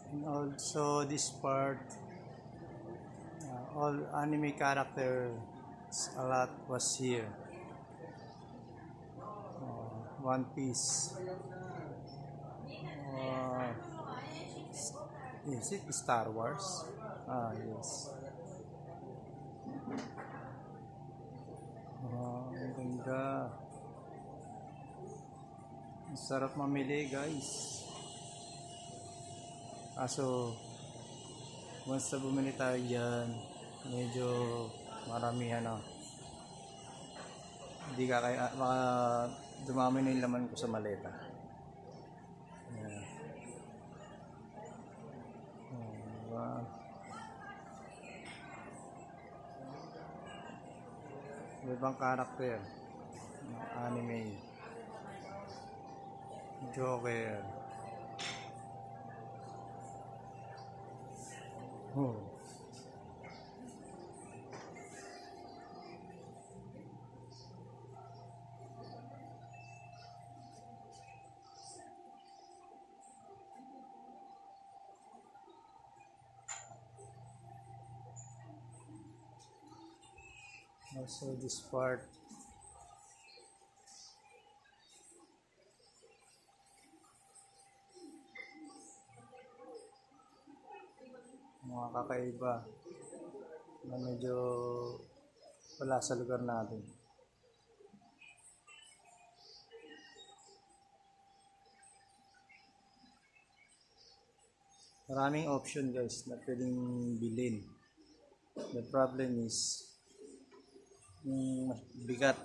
And also this part, all anime characters a lot was here. One Piece. Uh, is it Star Wars? Ah, yes. Ang ganda. Ang sarap mamili, guys. Kaso, once na bumili tayo dyan, medyo maramihan na. Hindi ka kaya, baka dumami na yung laman ko sa maleta. Ayan. Diba? Ibang karakter ng anime. Joker. Also this part, mga kakaiba na medyo wala sa lugar natin. Maraming option, guys, na pwedeng bilhin. The problem is yung bigat.